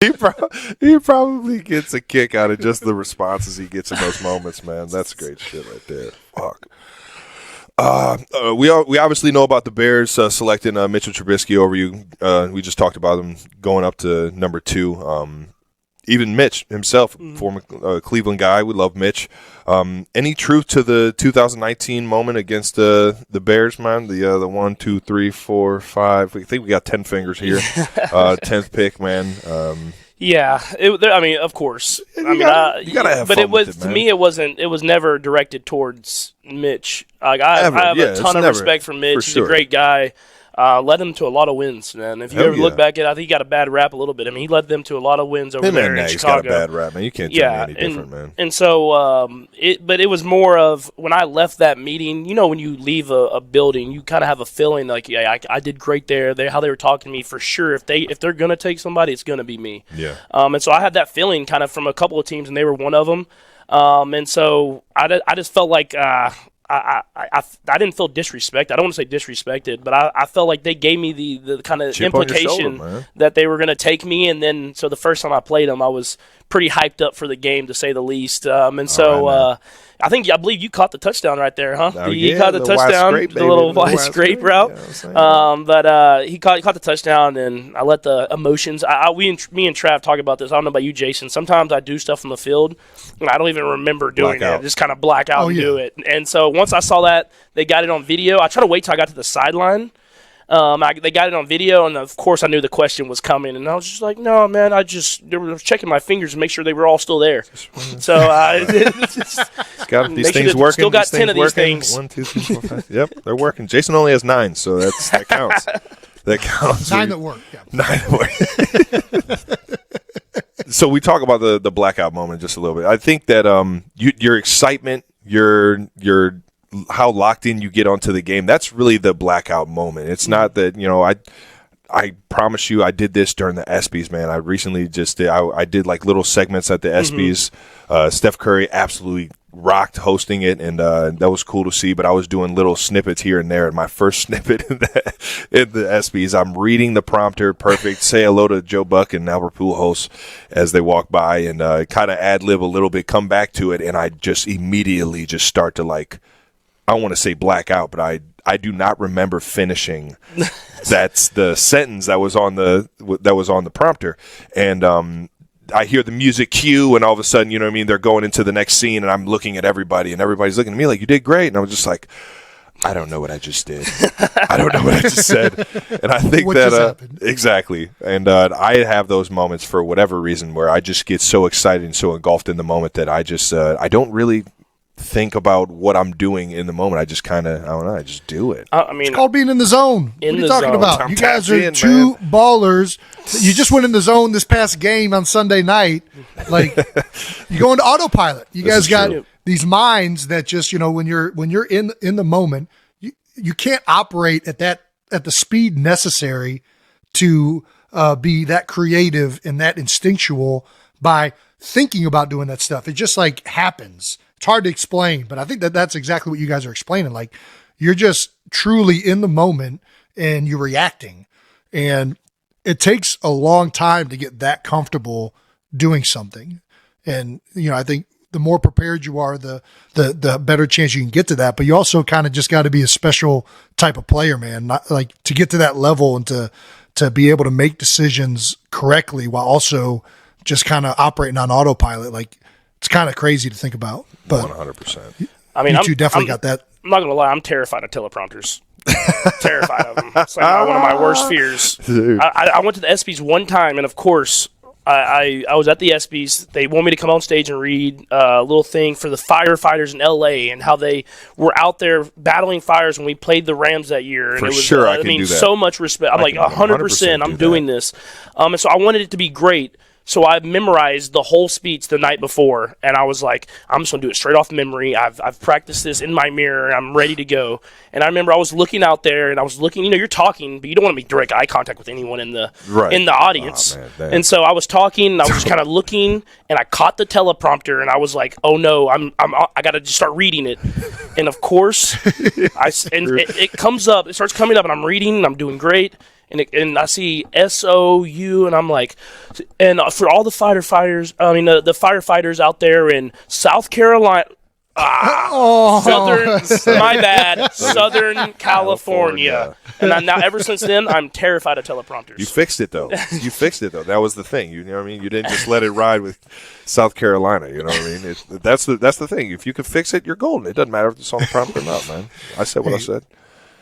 He probably gets a kick out of just the responses he gets in those moments, man. That's great shit right there. Fuck. We obviously know about the Bears selecting Mitchell Trubisky over you. We just talked about him going up to number 2. Even Mitch himself, former Cleveland guy, we love Mitch. Any truth to the 2019 moment against the Bears, man? The 1, 2, 3, 4, 5. I think we got 10 fingers here. 10th pick, man. Yeah, I mean, of course. You gotta have but fun it was with it, to man. me. It wasn't. It was never directed towards Mitch. Like I have a ton of respect for Mitch. He's a great guy. Led them to a lot of wins, man. If you ever look back at it, I think he got a bad rap a little bit. I mean, he led them to a lot of wins over there in Chicago. He's got a bad rap, man. You can't tell me any different, man. And so, but it was more of when I left that meeting. You know, when you leave a building, you kind of have a feeling like, yeah, I did great there. How they were talking to me, for sure. If they're gonna take somebody, it's gonna be me. Yeah. And so I had that feeling kind of from a couple of teams, and they were one of them. And so I just felt like. I didn't feel disrespected. I don't want to say disrespected, but I felt like they gave me the kind of implication that they were going to take me. And then, so the first time I played them, I was pretty hyped up for the game, to say the least. And so I believe you caught the touchdoon right there, huh? You caught the touchdown, the little wide scrape route. But he caught the touchdown, and I let the emotions. Me and Trav talk about this. I don't know about you, Jason. Sometimes I do stuff on the field, and I don't even remember doing it. I just kind of black out and do it. And so once I saw that they got it on video, I try to wait till I got to the sideline. They got it on video, and of course I knew the question was coming, and I was just like, no, man, they were checking my fingers to make sure they were all still there. So these things working. Still got 10 of these things. 1, 2, 3, 4, 5. Yep, they're working. Jason only has 9, so that counts. That counts. 9 that work. Yeah. 9 that work. So we talk about the blackout moment just a little bit. I think that your excitement, your how locked in you get onto the game, that's really the blackout moment. It's not that, I promise you I did this during the ESPYs, man. I recently I did like little segments at the ESPYs. Steph Curry absolutely rocked hosting it, and that was cool to see, but I was doing little snippets here and there. And my first snippet in the ESPYs, I'm reading the prompter, perfect, say hello to Joe Buck and Albert Pujols as they walk by, and kind of ad-lib a little bit, come back to it, and I just immediately just start to, like, I don't want to say black out, but I do not remember finishing. That's the sentence that was on the prompter, and I hear the music cue, and all of a sudden, you know what I mean, they're going into the next scene, and I'm looking at everybody, and everybody's looking at me like, you did great, and I was just like, I don't know what I just did. I don't know what I just said, and I think what that just happened? exactly, and I have those moments for whatever reason where I just get so excited and so engulfed in the moment that I just I don't really think about what I'm doing in the moment. I just kind of, I don't know, I just do it. I mean, it's called being in the zone. What are you talking about? I'm you guys are in, two ballers. You just went in the zone this past game on Sunday night. Like, you go into autopilot. You guys got these minds that just, when you're in the moment, you can't operate at the speed necessary to be that creative and that instinctual by thinking about doing that stuff. It just like happens. It's hard to explain, but I think that's exactly what you guys are explaining. Like, you're just truly in the moment and you're reacting. And it takes a long time to get that comfortable doing something. And, I think the more prepared you are, the better chance you can get to that. But you also kind of just got to be a special type of player, man. Not like to get to that level and to be able to make decisions correctly while also just kind of operating on autopilot. Like, it's kind of crazy to think about, but 100%. I mean, you definitely got that. I'm not gonna lie, I'm terrified of teleprompters. Terrified of them. It's like one of my worst fears. I went to the ESPYs one time, and of course, I was at the ESPYs. They want me to come on stage and read a little thing for the firefighters in LA and how they were out there battling fires when we played the Rams that year. And For it was, sure, I can do that. So much respect. I'm like 100%. I'm doing this, and so I wanted it to be great. So I memorized the whole speech the night before, and I was like, I'm just going to do it straight off memory. I've practiced this in my mirror. I'm ready to go. And I remember I was looking out there, and I was looking, you're talking, but you don't want to make direct eye contact with anyone in the audience. Oh, man, and so I was talking, and I was just kind of looking, and I caught the teleprompter, and I was like, oh no, I got to just start reading it. And of course, it comes up, it starts coming up, and I'm reading, and I'm doing great. and I see SOU, and I'm like, and for all the the firefighters out there in South Carolina. Southern California. And now, ever since then, I'm terrified of teleprompters. You fixed it, though. That was the thing. You know what I mean? You didn't just let it ride with South Carolina. You know what I mean? That's the thing. If you can fix it, you're golden. It doesn't matter if it's on the prompter or not, man. I said what I said.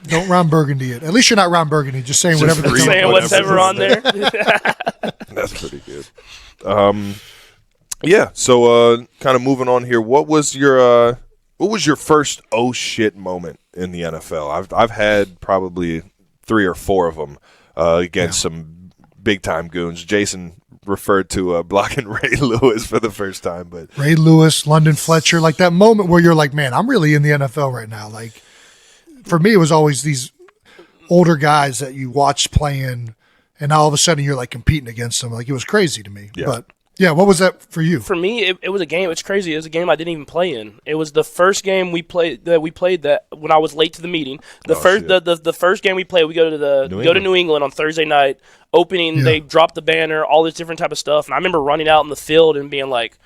Don't Ron Burgundy it. At least you're not Ron Burgundy. Just saying whatever. Saying whatever on there. That's pretty good. Yeah. So, kind of moving on here. What was your first oh shit moment in the NFL? I've had probably 3 or 4 of them against some big time goons. Jason referred to blocking Ray Lewis for the first time, but Ray Lewis, London Fletcher, like that moment where you're like, man, I'm really in the NFL right now. Like for me, it was always these older guys that you watched playing, and now all of a sudden you're like competing against them. Like it was crazy to me. Yeah. But yeah, what was that for you? For me, it was a game. It's crazy. It was a game I didn't even play in. It was the first game we played that when I was late to the meeting. The first game we played, we go to New England on Thursday night. Opening, They dropped the banner, all this different type of stuff, and I remember running out in the field and being like,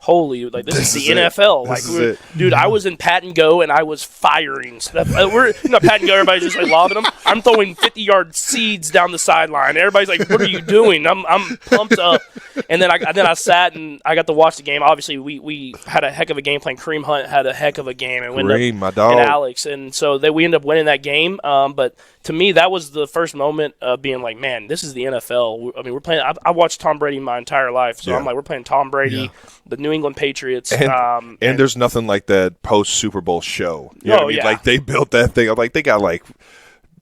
holy, like this is the NFL. Dude, I was in pat and go and I was firing stuff. We're pat and go, everybody's just like lobbing them. I'm throwing 50-yard seeds down the sideline. Everybody's like, what are you doing? I'm pumped up. And then I sat and I got to watch the game. Obviously, we had a heck of a game plan. Kareem Hunt had a heck of a game, and my dog, and Alex, and so we ended up winning that game. But to me, that was the first moment of being like, man, this is the NFL. I mean, we're playing. I watched Tom Brady my entire life, so I'm like, we're playing Tom Brady, the New England Patriots, and there's nothing like that post Super Bowl show. You know what I mean? Like they built that thing up. Like they got like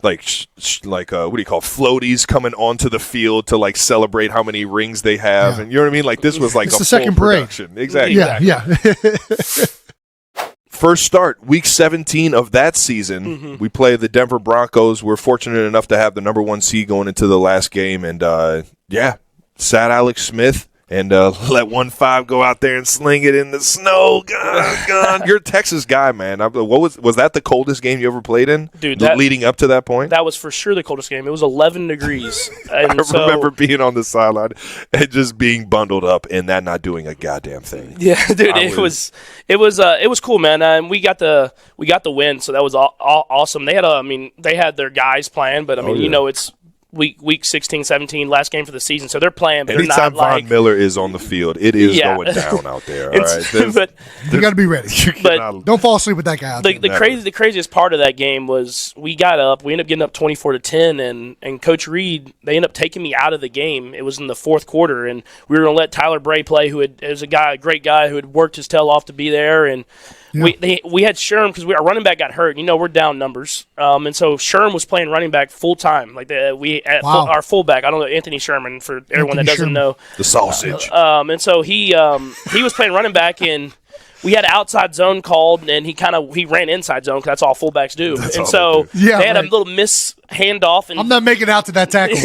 what do you call floaties coming onto the field to like celebrate how many rings they have, and you know what I mean? Like this was like it's a the second parade. Exactly. Yeah. First start, week 17 of that season, we play the Denver Broncos. We're fortunate enough to have the number 1 seed going into the last game, and sat Alex Smith and let 1-5 go out there and sling it in the snow. Gone. You're a Texas guy, man. Was that the coldest game you ever played in? Dude, leading up to that point? That was for sure the coldest game. It was 11 degrees. And I remember being on the sideline and just being bundled up and that not doing a goddamn thing. Yeah, dude, it was cool, man. And we got the win, so that was awesome. They had their guys playing, but it's week 16, 17, last game for the season, so they're playing. But anytime they're not Von Miller is on the field, it is going down out there. All right, but you got to be ready. But don't fall asleep with that guy out there. The craziest part of that game was we got up. We ended up getting up 24-10, and Coach Reed, they ended up taking me out of the game. It was in the fourth quarter, and we were going to let Tyler Bray play, who was a great guy who had worked his tail off to be there, and. Yeah. We had Sherm because our running back got hurt. We're down numbers, and so Sherm was playing running back full time. Like our fullback, I don't know, Anthony Sherman, for everyone that doesn't know the sausage. And so he was playing running back, and we had outside zone called, and he ran inside zone because that's all fullbacks do. They had a little miss handoff. And I'm not making out to that tackle.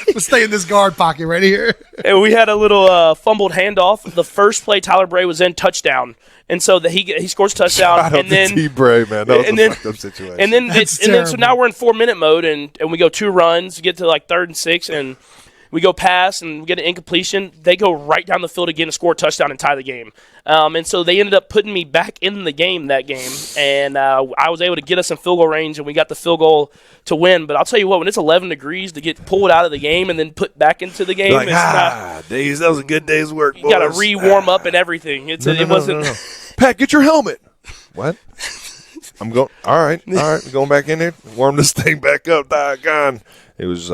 Let's stay in this guard pocket right here. And we had a little fumbled handoff. The first play Tyler Bray was in, touchdown. And so he scores a touchdown, and then T-Bray, man, that was a fucked up situation. And then so now we're in 4-minute mode, and we go 2 runs, get to like 3rd and 6, and we go pass and we get an incompletion. They go right down the field again to score a touchdown and tie the game. And so they ended up putting me back in the game that game, and I was able to get us in field goal range, and we got the field goal to win. But I'll tell you what, when it's 11 degrees to get pulled out of the game and then put back into the game, days, that was a good day's work. You got to re-warm up and everything. It wasn't. No. Pat, get your helmet. What? I'm going. All right. Going back in there. Warm this thing back up. Doggone. It was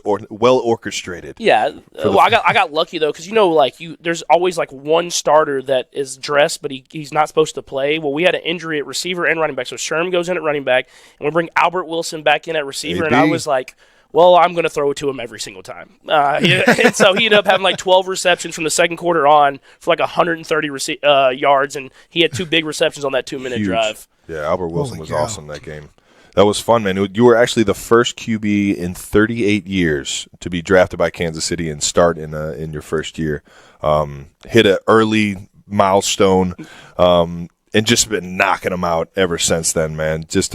well orchestrated. Yeah. I got lucky though, because there's always like one starter that is dressed, but he's not supposed to play. Well, we had an injury at receiver and running back, so Sherm goes in at running back, and we bring Albert Wilson back in at receiver, and I was like, well, I'm going to throw it to him every single time. And so he ended up having like 12 receptions from the second quarter on for like 130 yards, and he had 2 big receptions on that 2-minute drive. Yeah, Albert Wilson was awesome that game. That was fun, man. You were actually the first QB in 38 years to be drafted by Kansas City and start in your first year. Hit an early milestone, and just been knocking them out ever since then, man. Just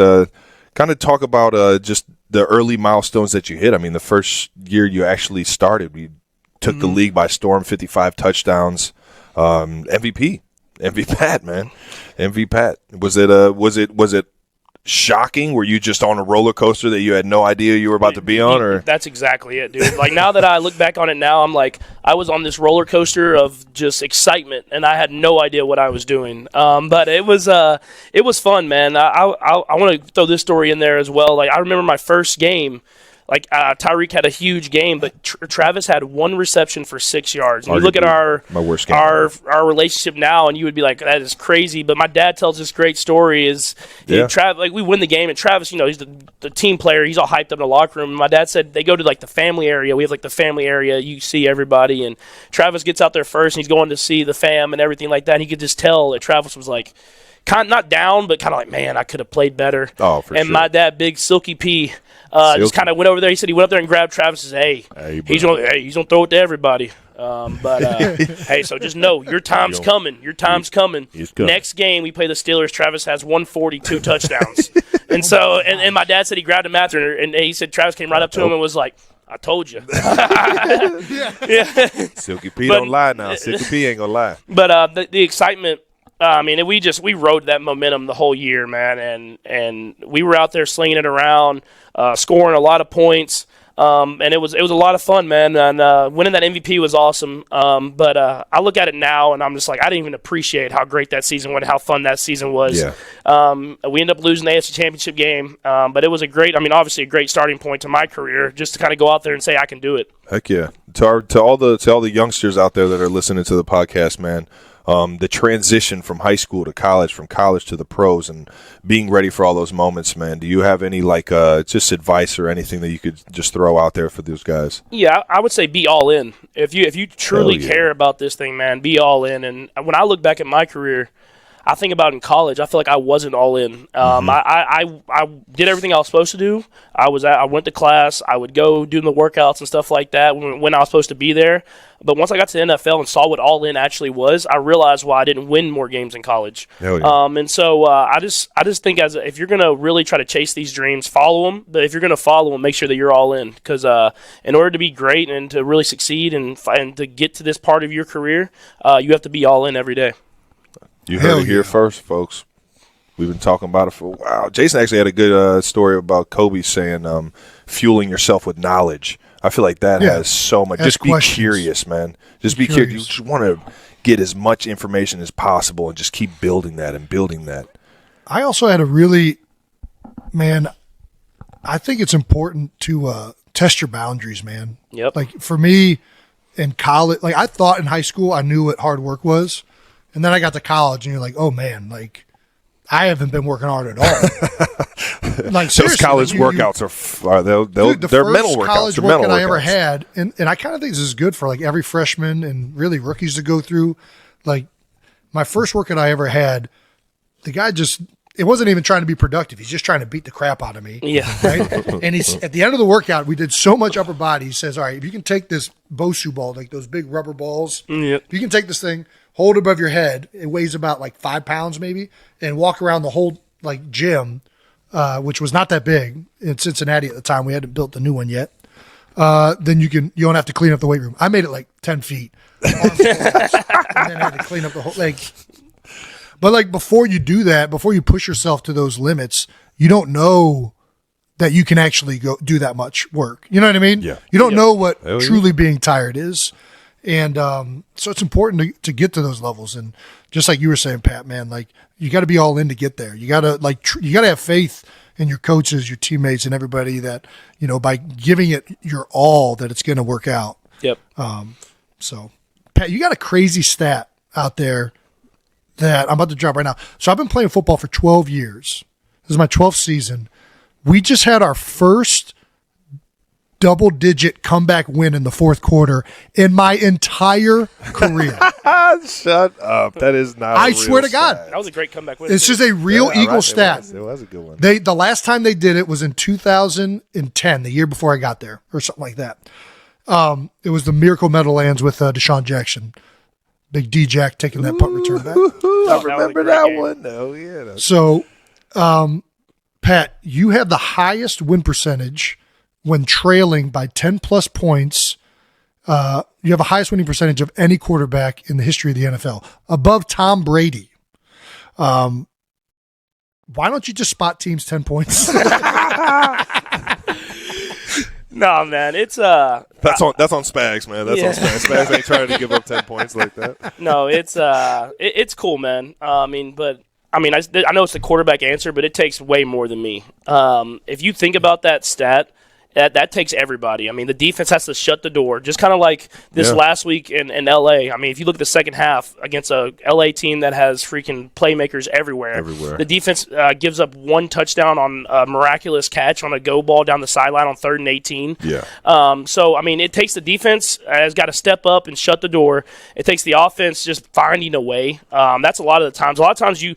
kind of talk about just the early milestones that you hit. I mean, the first year you actually started, we took the league by storm, 55 touchdowns, MVP Pat, man, MVP Pat. Was it shocking? Were you just on a roller coaster that you had no idea you were about to be on? Or that's exactly it, dude. Like, now that I look back on it now, I'm like, I was on this roller coaster of just excitement, and I had no idea what I was doing. But it was fun, man. I want to throw this story in there as well. Like, I remember my first game. Like, Tyreek had a huge game, but Travis had one reception for 6 yards. And you look at our relationship now, and you would be like, that is crazy. But my dad tells this great story like, we win the game, and Travis, he's the team player. He's all hyped up in the locker room. And my dad said they go to, like, the family area. We have, like, the family area. You see everybody. And Travis gets out there first, and he's going to see the fam and everything like that. And he could just tell that Travis was, like, kind of not down, but kind of like, man, I could have played better. Oh, for sure. And my dad, big Silky P, just kind of went over there. He said he went up there and grabbed Travis and said, he's gonna throw it to everybody. Hey, so just know your time's coming. Your time's coming. Next game we play the Steelers. Travis has 142 touchdowns. And so, and my dad said he grabbed him after, and he said Travis came right up to him and was like, I told you. Yeah. Silky P don't lie now. Silky P ain't gonna lie. But the excitement. I mean, we rode that momentum the whole year, man, and we were out there slinging it around, scoring a lot of points, and it was a lot of fun, man. And winning that MVP was awesome. But I look at it now, and I'm just like, I didn't even appreciate how great that season was, how fun that season was. Yeah. We ended up losing the AFC Championship game, but it was obviously a great starting point to my career, just to kind of go out there and say I can do it. Heck yeah! To all the youngsters out there that are listening to the podcast, man. The transition from high school to college, from college to the pros, and being ready for all those moments, man. Do you have any just advice or anything that you could just throw out there for those guys? Yeah, I would say be all in. If you truly care about this thing, man, be all in. And when I look back at my career, I think about in college, I feel like I wasn't all in. I did everything I was supposed to do. I went to class. I would go do the workouts and stuff like that when I was supposed to be there. But once I got to the NFL and saw what all in actually was, I realized why I didn't win more games in college. Yeah. And so I just think if you're gonna really try to chase these dreams, follow them. But if you're gonna follow them, make sure that you're all in. Because in order to be great and to really succeed and to get to this part of your career, you have to be all in every day. You heard it here first, folks. We've been talking about it for a while. Jason actually had a good story about Kobe saying fueling yourself with knowledge. I feel like that has so much. Just be curious, man. Just be curious. You just want to get as much information as possible and just keep building that and building that. I also had I think it's important to test your boundaries, man. Yep. Like, for me in college, like, I thought in high school I knew what hard work was. And then I got to college, and you're like, oh, man, like, I haven't been working hard at all. Like, those college workouts they're mental workouts. College workout I ever had, and I kind of think this is good for, like, every freshman and really rookies to go through. Like, my first workout I ever had, the guy it wasn't even trying to be productive. He's just trying to beat the crap out of me. Yeah. Right? And he's at the end of the workout, we did so much upper body. He says, all right, if you can take this Bosu ball, like those big rubber balls, if you can take this thing, hold it above your head. It weighs about like 5 pounds maybe, and walk around the whole like gym, which was not that big in Cincinnati at the time. We hadn't built the new one yet. Then you don't have to clean up the weight room. I made it like 10 feet on floors, and then had to clean up the whole But like, before you do that, before you push yourself to those limits, you don't know that you can actually go do that much work. You know what I mean? Yeah. You don't know what truly being tired is. And so it's important to get to those levels. And just like you were saying, Pat, man, like, you got to be all in to get there. You got to you got to have faith in your coaches, your teammates, and everybody that, by giving it your all, that it's going to work out. Yep. So, Pat, you got a crazy stat out there that I'm about to drop right now. So I've been playing football for 12 years. This is my 12th season. We just had our first double-digit comeback win in the fourth quarter in my entire career. Shut up. That is not I swear to God. That was a great comeback win. It's just a real Eagle stat. It was a good one. The last time they did it was in 2010, the year before I got there, or something like that. It was the Miracle Meadowlands with Deshaun Jackson. Big D-Jack taking that punt return back. I remember that one. No, yeah. So, Pat, you have the highest win percentage when trailing by 10-plus points. You have the highest winning percentage of any quarterback in the history of the NFL, above Tom Brady. Why don't you just spot teams 10 points? No, man, it's that's on Spags, man. That's on Spags. Spags ain't trying to give up 10 points like that. No, it's cool, man. I know it's the quarterback answer, but it takes way more than me. If you think about that stat, that takes everybody. I mean, the defense has to shut the door, just kind of like this last week in L.A. I mean, if you look at the second half against a L.A. team that has freaking playmakers everywhere. The defense gives up one touchdown on a miraculous catch on a go ball down the sideline on 3rd and 18. So, I mean, it takes the defense has got to step up and shut the door. It takes the offense just finding a way. That's a lot of the times. A lot of times you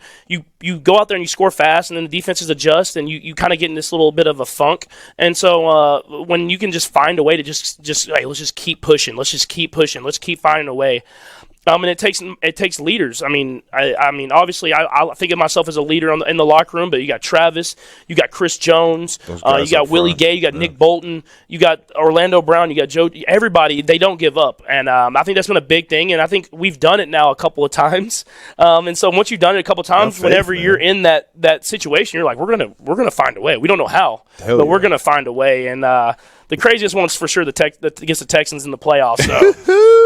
go out there and you score fast, and then the defenses adjust, and you kind of get in this little bit of a funk. And so when you can just find a way to just hey, let's just keep pushing. Let's just keep pushing. Let's keep finding a way. And it takes leaders. I mean, obviously, I think of myself as a leader in the locker room. But you got Travis, you got Chris Jones, you got Willie Gay, you got Nick Bolton, you got Orlando Brown, you got Joe. Everybody, they don't give up, and I think that's been a big thing. And I think we've done it now a couple of times. And so once you've done it a couple of times, whenever you're in that situation, you're like, we're gonna find a way. We don't know how, but we're gonna find a way. And the craziest one's for sure against the Texans in the playoffs. So,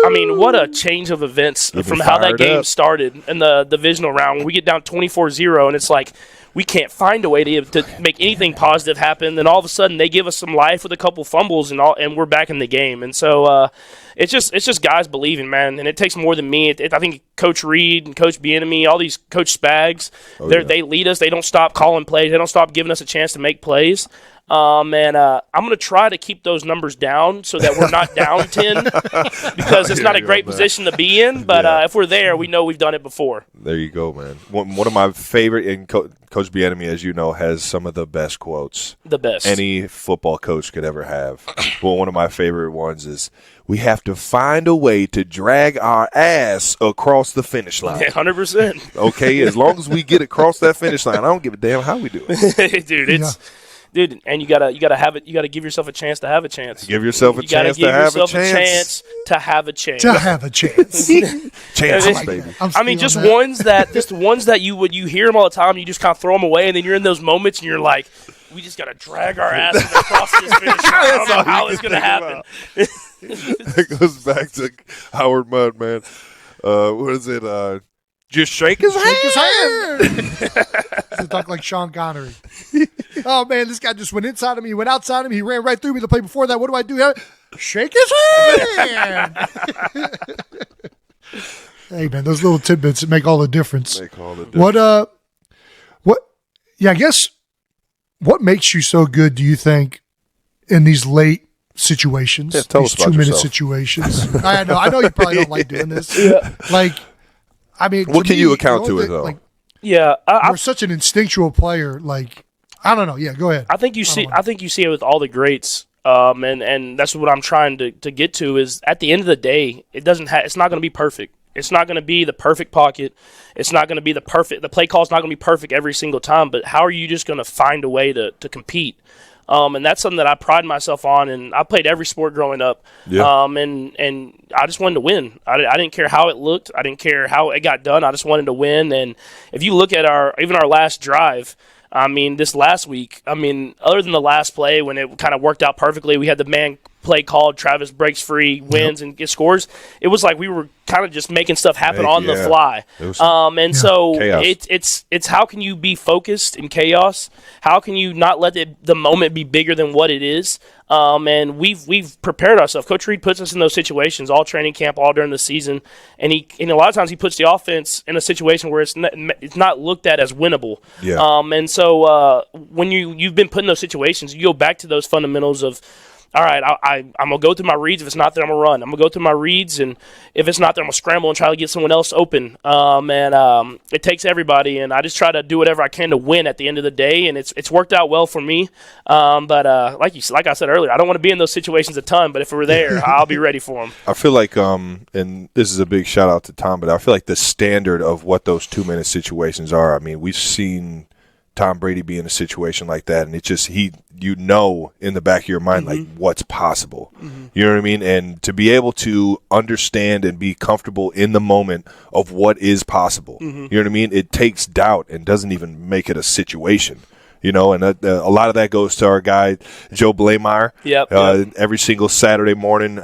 I mean, what a change of events from how that game started in the divisional round. When we get down 24-0, and it's like we can't find a way to make anything positive happen. Then all of a sudden they give us some life with a couple fumbles and we're back in the game. And so it's just guys believing, man. And it takes more than me. I think Coach Reed and Coach Bieniemy, all these Coach Spags, they lead us. They don't stop calling plays. They don't stop giving us a chance to make plays. I'm going to try to keep those numbers down so that we're not down 10 because it's not a great position to be in. But if we're there, we know we've done it before. There you go, man. One of my favorite, and Coach Bieniemy, as you know, has some of the best quotes. The best. Any football coach could ever have. Well, one of my favorite ones is, we have to find a way to drag our ass across the finish line. Yeah, 100%. Okay, as long as we get across that finish line, I don't give a damn how we do it. Dude, and you gotta have it. You gotta give yourself a chance to have a chance. Give yourself a chance to have a chance. To have a chance. To have a chance. Chances, baby. I mean, just ones that you hear them all the time. You just kind of throw them away, and then you're in those moments, and you're like, we just gotta drag our asses across this finish line. I don't know how it's gonna happen. It goes back to Howard Mudd, man. What is it? Just shake his hand. To talk like Sean Connery. Oh, man, this guy just went inside of me. He went outside of me. He ran right through me the play before that. What do? Shake his hand. Hey, man, those little tidbits that make all the difference. I guess, what makes you so good, do you think, in these late situations, these 2-minute situations? I know you probably don't like doing this. I mean, what can you account to it, though? You're such an instinctual player. I don't know. Yeah, go ahead. I think you see it with all the greats, and that's what I'm trying to get to. Is at the end of the day, it's not going to be perfect. It's not going to be the perfect pocket. It's not going to be the play call is not going to be perfect every single time. But how are you just going to find a way to compete? And that's something that I pride myself on. And I played every sport growing up. And I just wanted to win. I didn't care how it looked. I didn't care how it got done. I just wanted to win. And if you look at our last drive, I mean, this last week, I mean, other than the last play when it kind of worked out perfectly, we had the man play called, Travis breaks free, wins, and gets scores. It was like we were kind of just making stuff happen on the fly. So it's how can you be focused in chaos? How can you not let the moment be bigger than what it is? And we've prepared ourselves. Coach Reed puts us in those situations all training camp, all during the season, and a lot of times he puts the offense in a situation where it's not looked at as winnable. And so when you've been put in those situations, you go back to those fundamentals of, all right, I'm going to go through my reads. If it's not there, I'm going to run. I'm going to go through my reads, and if it's not there, I'm going to scramble and try to get someone else open. It takes everybody, and I just try to do whatever I can to win at the end of the day, and it's worked out well for me. But like I said earlier, I don't want to be in those situations a ton, but if we're there, I'll be ready for them. I feel like, and this is a big shout-out to Tom, but I feel like the standard of what those 2-minute situations are, I mean, we've seen Tom Brady be in a situation like that, and it just in the back of your mind like what's possible. You know what I mean? And to be able to understand and be comfortable in the moment of what is possible. You know what I mean? It takes doubt and doesn't even make it a situation. And a lot of that goes to our guy Joe Blameyer. Yep. Every single Saturday morning,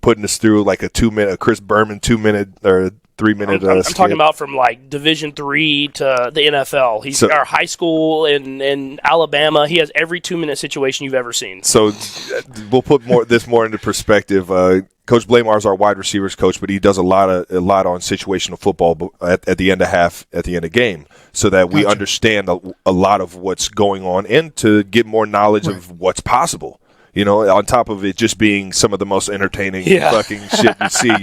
putting us through like a Chris Berman 2-minute or 3-minute. I'm talking about from like Division III to the NFL. He's our high school in Alabama. He has every 2-minute situation you've ever seen. So we'll put this more into perspective. Coach Blamar is our wide receivers coach, but he does a lot on situational football at the end of game, so that we understand a lot of what's going on and to get more knowledge of what's possible. On top of it just being some of the most entertaining fucking shit you see.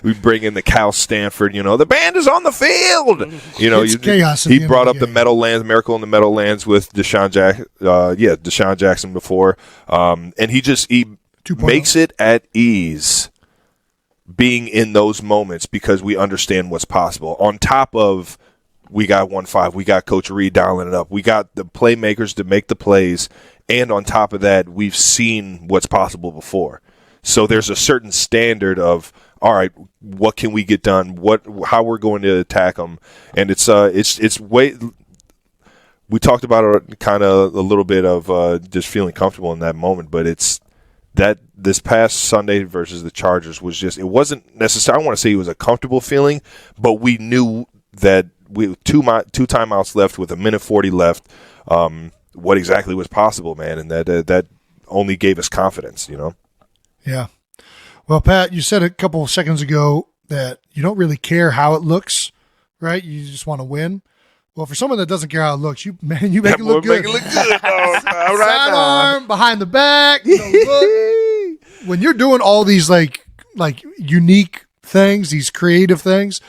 We bring in the Cal Stanford. The band is on the field. It's chaos. He brought up the Meadowlands, Miracle in the Meadowlands with Deshaun Jackson before, and he makes it at ease being in those moments because we understand what's possible. On top of, we got 1-5, we got Coach Reed dialing it up, we got the playmakers to make the plays, and on top of that, we've seen what's possible before. So there's a certain standard of, all right, what can we get done? How we're going to attack them, and it's way. We talked about it kind of a little bit of just feeling comfortable in that moment, but it's that this past Sunday versus the Chargers was just, it wasn't necessarily, I don't want to say it was a comfortable feeling, but we knew that with two timeouts left with 1:40 left, what exactly was possible, man, and that only gave us confidence, Yeah. Well, Pat, you said a couple of seconds ago that you don't really care how it looks, right? You just want to win. Well, for someone that doesn't care how it looks, you make it look good. Make it look good, dog. All right, sidearm, behind the back. Look. When you're doing all these like unique things, these creative things,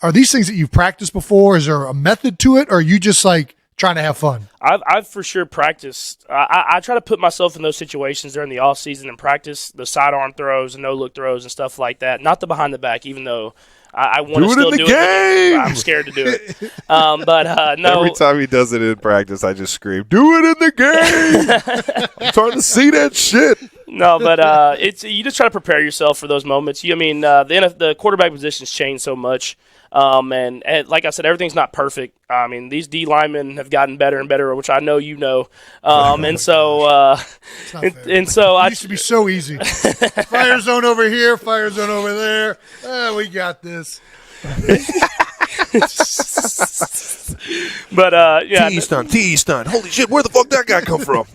are these things that you've practiced before? Is there a method to it, or are you just like trying to have fun? I've for sure practiced. I try to put myself in those situations during the off season and practice the sidearm throws and no look throws and stuff like that. Not the behind the back, even though I want to still do it. I'm scared to do it. But no. Every time he does it in practice, I just scream, "Do it in the game!" I'm trying to see that shit. No, but you just try to prepare yourself for those moments. The quarterback position's changed so much. And like I said, everything's not perfect. I mean, these D linemen have gotten better and better, which I know you know. And so it used to be so easy. Fire zone over here, fire zone over there. We got this. But T stunt. Holy shit, where the fuck that guy come from?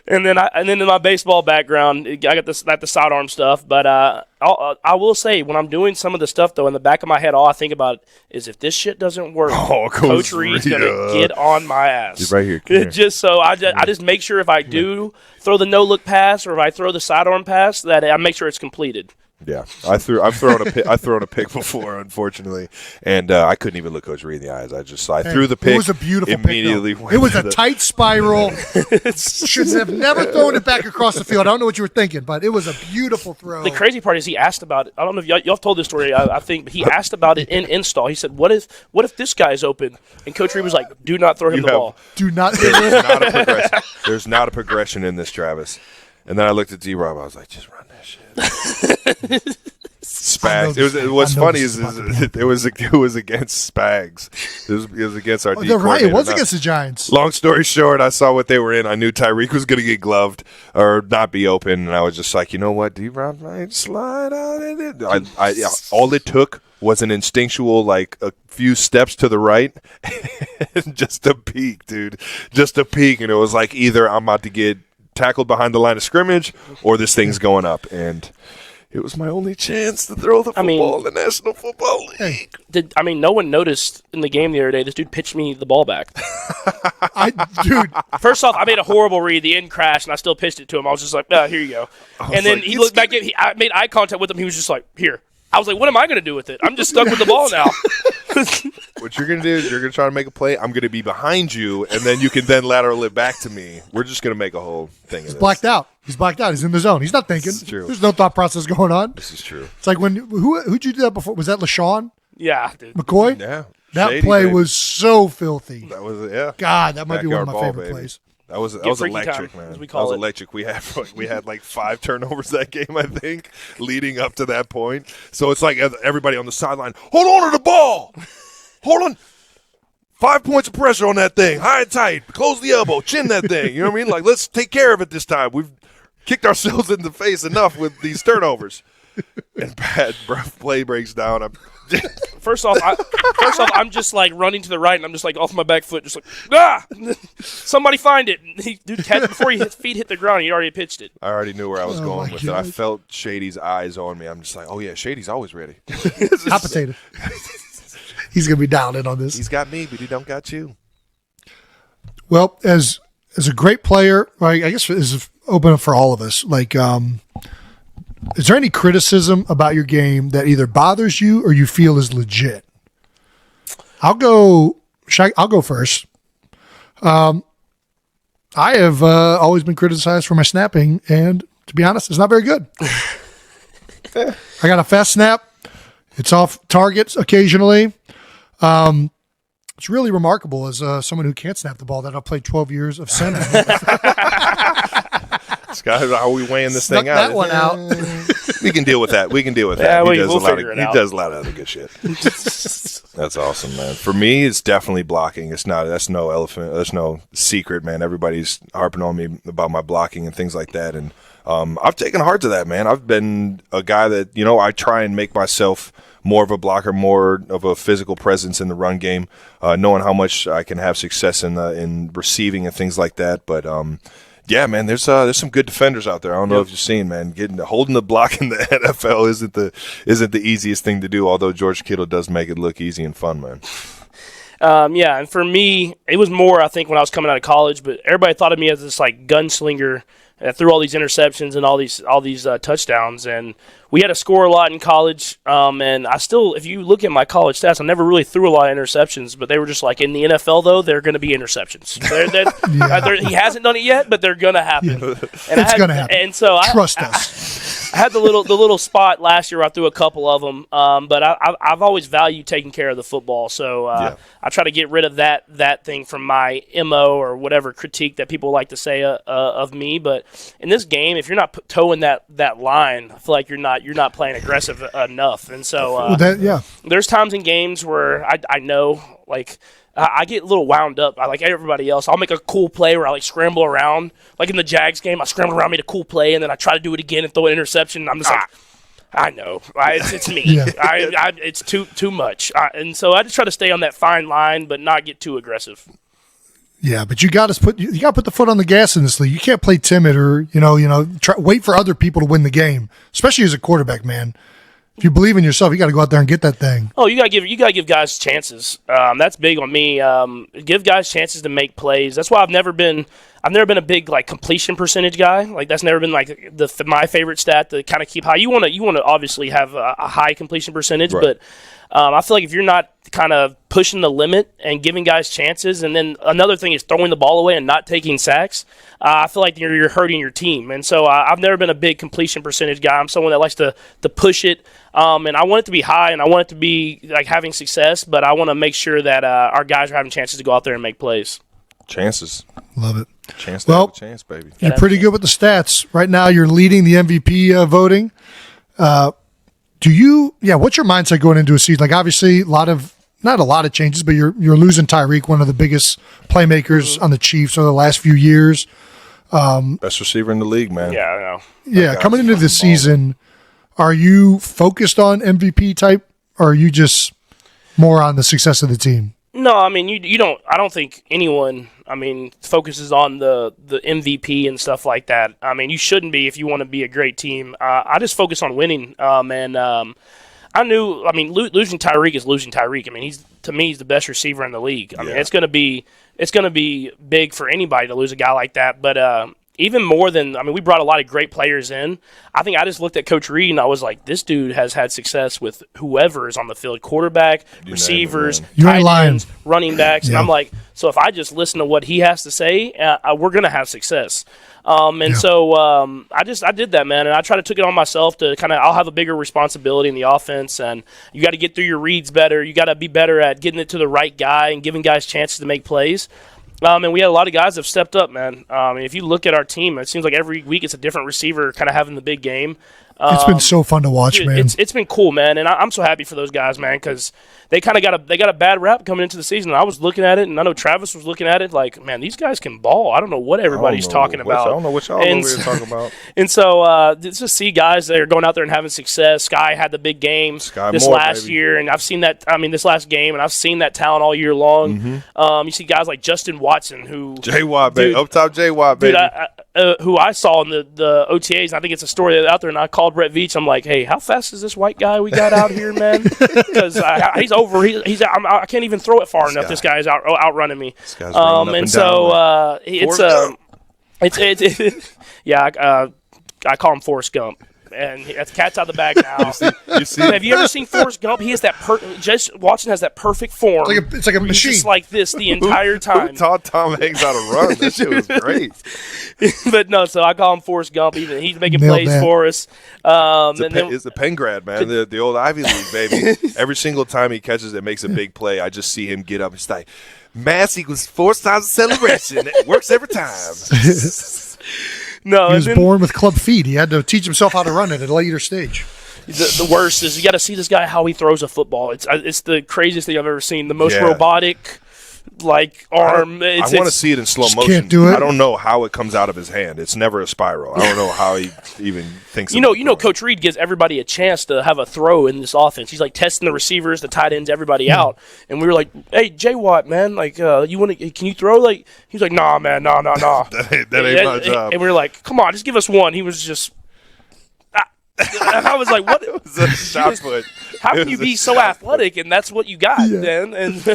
And then in my baseball background, I got the sidearm stuff. But I will say, when I'm doing some of the stuff, though, in the back of my head, all I think about is if this shit doesn't work, Coach Reed's going to get on my ass. He's right here. Just so I just make sure if I do throw the no-look pass or if I throw the sidearm pass, that I make sure it's completed. Yeah, I've thrown a pick before, unfortunately, and I couldn't even look Coach Reed in the eyes. I threw the pick. It was a beautiful immediately pick. It was a tight spiral. Should have never thrown it back across the field. I don't know what you were thinking, but it was a beautiful throw. The crazy part is he asked about it. I don't know if y'all have told this story. I think, but he asked about it in install. He said, "What if this guy's open?" And Coach Reed was like, "Do not throw him the ball. Do not." There's not a progression in this, Travis. And then I looked at D-Rob. I was like, just run that shit. Spags. What's funny is it was against Spags. It was against our D coordinator. Right, it was against the Giants. Long story short, I saw what they were in. I knew Tyreek was going to get gloved or not be open, and I was just like, you know what, D-Rob might slide out in it. All it took was an instinctual, like a few steps to the right, just a peek, dude. Just a peek, and it was like either I'm about to get tackled behind the line of scrimmage or this thing's going up, and it was my only chance to throw the football in the National Football League. No one noticed in the game the other day, this dude pitched me the ball back. First off, I made a horrible read. The end crashed, and I still pitched it to him. I was just like, here you go. And then he looked back at me. I made eye contact with him. He was just like, here. I was like, what am I going to do with it? I'm just stuck with the ball now. What you're going to do is you're going to try to make a play. I'm going to be behind you, and then you can then lateral it back to me. We're just going to make a whole thing of this. He's blacked out. He's in the zone. He's not thinking. This is true. There's no thought process going on. This is true. It's like who'd you do that before? Was that LaShawn? Yeah, dude. McCoy? Yeah. That Shady, play baby. was so filthy. That was God, that might be one of my Backyard favorite ball, plays. That was freaky electric, time, man. as we That call was it. electric. We had like 5 turnovers that game, I think, leading up to that point. So it's like everybody on the sideline, hold on to the ball. Hold on. 5 points of pressure on that thing. High and tight. Close the elbow. Chin that thing. You know what I mean? Like, let's take care of it this time. We've kicked ourselves in the face enough with these turnovers. And bad play breaks down. First off, I'm just like running to the right, and I'm just like off my back foot, just like somebody find it. Dude, before his feet hit the ground, he already pitched it. I already knew where I was going with it. I felt Shady's eyes on me. I'm just like, oh yeah, Shady's always ready. Hot potato. He's gonna be down in on this. He's got me, but he don't got you. Well, as a great player, right, I guess is open up for all of us. Like, is there any criticism about your game that either bothers you or you feel is legit? I'll go first. I have always been criticized for my snapping, and to be honest, it's not very good. I got a fast snap. It's off targets occasionally. It's really remarkable as someone who can't snap the ball that I've played 12 years of center. Scott, how are we weighing this Snuck thing out? that one out. We can deal with that. Yeah, He we'll figure it out. does a lot of other good shit. That's awesome, man. For me, it's definitely blocking. That's no elephant. That's no secret, man. Everybody's harping on me about my blocking and things like that. And I've taken heart to that, man. I've been a guy that, I try and make myself more of a blocker, more of a physical presence in the run game, knowing how much I can have success in receiving and things like that. But yeah, man, there's some good defenders out there. I don't know if you've seen, man, holding the block in the NFL isn't the easiest thing to do. Although George Kittle does make it look easy and fun, man. Yeah, and for me, it was more, I think, when I was coming out of college. But everybody thought of me as this like gunslinger that threw all these interceptions and all these touchdowns. And we had to score a lot in college. And I still, if you look at my college stats, I never really threw a lot of interceptions. But they were just like, in the NFL, though, they're going to be interceptions. He hasn't done it yet, but they're going to happen. Yeah. And it's going to happen. And so Trust us. I had the little spot last year where I threw a couple of them, but I've always valued taking care of the football. So I try to get rid of that thing from my MO or whatever critique that people like to say of me. But in this game, if you're not toeing that line, I feel like you're not playing aggressive enough. And so there's times in games where I know, like, I get a little wound up. I like everybody else. I'll make a cool play where I like scramble around. Like in the Jags game, I scramble around, made a cool play, and then I try to do it again and throw an interception. And I'm just like, I know, it's me. Yeah. It's too much. And so I just try to stay on that fine line, but not get too aggressive. Yeah, but you got to put the foot on the gas in this league. You can't play timid or wait for other people to win the game, especially as a quarterback, man. If you believe in yourself, you got to go out there and get that thing. Oh, you got to give guys chances. That's big on me. Give guys chances to make plays. That's why I've never been a big like completion percentage guy. Like that's never been like my favorite stat to kind of keep high. You want to obviously have a high completion percentage, right. But I feel like if you're not kind of pushing the limit and giving guys chances, and then another thing is throwing the ball away and not taking sacks, I feel like you're hurting your team. And so I've never been a big completion percentage guy. I'm someone that likes to push it, and I want it to be high, and I want it to be like having success, but I want to make sure that our guys are having chances to go out there and make plays. Chances. Love it. Chance to have a chance, baby. You're pretty good with the stats. Right now you're leading the MVP voting. What's your mindset going into a season? Like obviously not a lot of changes, but you're losing Tyreek, one of the biggest playmakers on the Chiefs over the last few years. Best receiver in the league, man. Yeah, I know. Yeah, coming into the season, are you focused on MVP type, or are you just more on the success of the team? No, I mean you don't. I don't think anyone, focuses on the MVP and stuff like that. I mean, you shouldn't be if you want to be a great team. I just focus on winning. I knew. Losing Tyreek is losing Tyreek. I mean, he's the best receiver in the league. I mean, it's gonna be big for anybody to lose a guy like that. But even more than, I mean, we brought a lot of great players in. I think I just looked at Coach Reed and I was like, this dude has had success with whoever is on the field, quarterback, receivers, tight ends, running backs. And I'm like, so if I just listen to what he has to say, we're going to have success. So I did that, man, and I tried to took it on myself to kind of, I'll have a bigger responsibility in the offense, and you got to get through your reads better. You got to be better at getting it to the right guy and giving guys chances to make plays. And we had a lot of guys that have stepped up, man. If you look at our team, it seems like every week it's a different receiver kind of having the big game. It's been so fun to watch, man. It's been cool, man, and I'm so happy for those guys, man, because they kind of got a bad rap coming into the season. And I was looking at it, and I know Travis was looking at it like, man, these guys can ball. I don't know what everybody's talking about. I don't know what y'all over here talking about. And so just to see guys that are going out there and having success. Sky had the big game last year, and I've seen that. I mean, this last game, and I've seen that talent all year long. You see guys like Justin Watson, who J Watt, baby, up top J Watt, baby. Who I saw in the OTAs. I think it's a story that's out there, and I called Brett Veach. I'm like, hey, how fast is this white guy we got out here, man? Because he's over. I can't even throw it far enough. This guy is outrunning me. I call him Forrest Gump. And that's cat's out of the bag now. you see? Have you ever seen Forrest Gump? He has that Watson has that perfect form. It's like a machine. He's just like this the entire time. Who taught Tom Hanks how to run? That shit was great. But no, so I call him Forrest Gump. He's making plays for us. It's the Penn grad, man. The old Ivy League, baby. Every single time he catches it, makes a big play. I just see him get up. It's like, mass equals 4 times the celebration. It works every time. No, he was born with club feet. He had to teach himself how to run it at a later stage. The worst is you got to see this guy how he throws a football. It's the craziest thing I've ever seen. The most robotic, arm. I want to see it in slow motion. Can't do it. I don't know how it comes out of his hand. It's never a spiral. I don't know how he even thinks. You know, Coach Reed gives everybody a chance to have a throw in this offense. He's like testing the receivers, the tight ends, everybody out. And we were like, "Hey, J Watt, man, you want to? Can you throw?" He's like, "Nah, man, nah." that ain't my job. And we were like, "Come on, just give us one." He was just. And I was like, "What?" It was a shot put. How can you be so athletic and that's what you got then?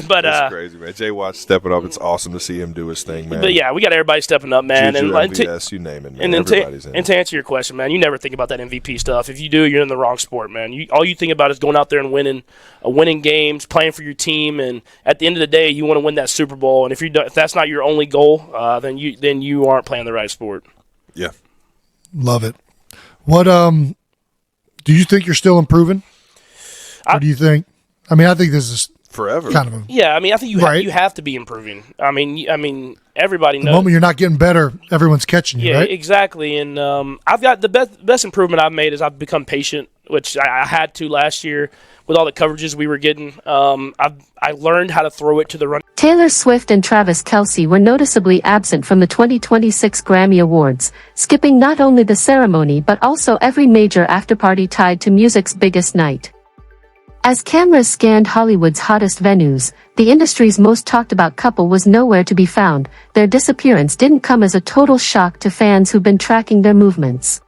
But that's crazy, man. J Watt's stepping up. It's awesome to see him do his thing, man. But yeah, we got everybody stepping up, man. Juju, MVS, you name it, man. And to answer your question, man, you never think about that MVP stuff. If you do, you're in the wrong sport, man. All you think about is going out there and winning games, playing for your team, and at the end of the day, you want to win that Super Bowl. And if that's not your only goal, then you aren't playing the right sport. Yeah, love it. What do you think you're still improving? Or do you think? I mean, I think this is forever. Kind of. I mean, I think you have to be improving. I mean, everybody knows. The moment you're not getting better, everyone's catching you, right? Yeah, exactly. And I've got the best improvement I've made is I've become patient, which I had to last year with all the coverages we were getting. I learned how to throw it to the run. Taylor Swift and Travis Kelce were noticeably absent from the 2026 Grammy Awards, skipping not only the ceremony but also every major afterparty tied to music's biggest night. As cameras scanned Hollywood's hottest venues, the industry's most talked about couple was nowhere to be found. Their disappearance didn't come as a total shock to fans who've been tracking their movements.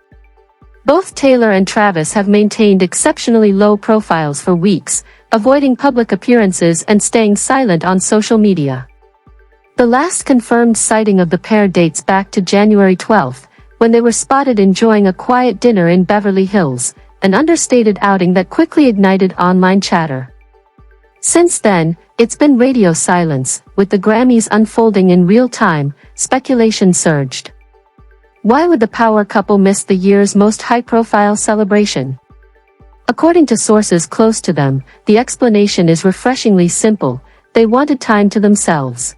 Both Taylor and Travis have maintained exceptionally low profiles for weeks, avoiding public appearances and staying silent on social media. The last confirmed sighting of the pair dates back to January 12th, when they were spotted enjoying a quiet dinner in Beverly Hills, an understated outing that quickly ignited online chatter. Since then, it's been radio silence, with the Grammys unfolding in real time. Speculation surged. Why would the power couple miss the year's most high-profile celebration? According to sources close to them, the explanation is refreshingly simple: they wanted time to themselves.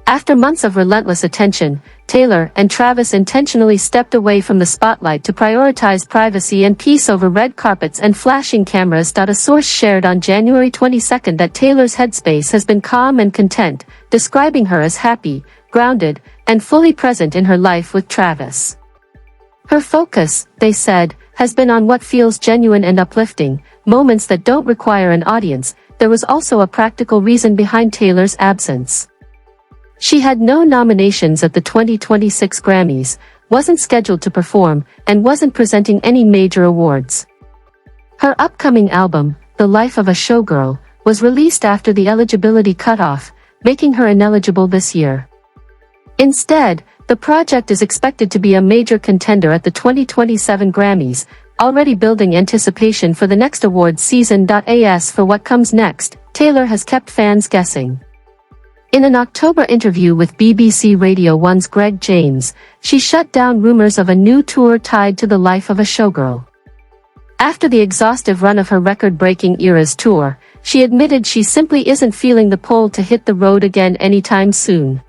After months of relentless attention, Taylor and Travis intentionally stepped away from the spotlight to prioritize privacy and peace over red carpets and flashing cameras. A source shared on January 22 that Taylor's headspace has been calm and content, describing her as happy, grounded, and fully present in her life with Travis. Her focus, they said, has been on what feels genuine and uplifting, moments that don't require an audience. There was also a practical reason behind Taylor's absence. She had no nominations at the 2026 Grammys, wasn't scheduled to perform, and wasn't presenting any major awards. Her upcoming album, The Life of a Showgirl, was released after the eligibility cutoff, making her ineligible this year. Instead, the project is expected to be a major contender at the 2027 Grammys, already building anticipation for the next award season. As for what comes next, Taylor has kept fans guessing. In an October interview with BBC Radio 1's Greg James, she shut down rumors of a new tour tied to the life of a showgirl. After the exhaustive run of her record-breaking Eras tour, she admitted she simply isn't feeling the pull to hit the road again anytime soon.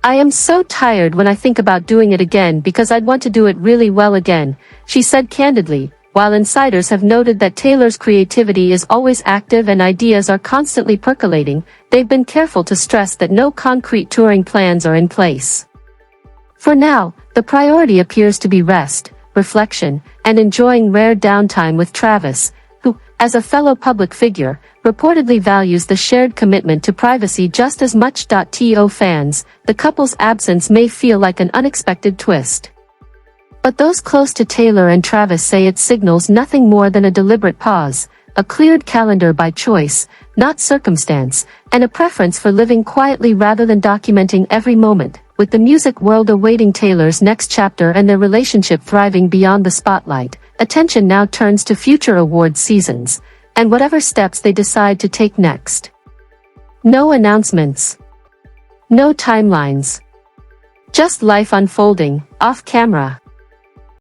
"I am so tired when I think about doing it again because I'd want to do it really well again," she said candidly. While insiders have noted that Taylor's creativity is always active and ideas are constantly percolating, they've been careful to stress that no concrete touring plans are in place. For now, the priority appears to be rest, reflection, and enjoying rare downtime with Travis, who, as a fellow public figure, reportedly values the shared commitment to privacy just as much. To fans, the couple's absence may feel like an unexpected twist. But those close to Taylor and Travis say it signals nothing more than a deliberate pause, a cleared calendar by choice, not circumstance, and a preference for living quietly rather than documenting every moment. With the music world awaiting Taylor's next chapter and their relationship thriving beyond the spotlight, attention now turns to future award seasons, and whatever steps they decide to take next. No announcements. No timelines. Just life unfolding, off camera.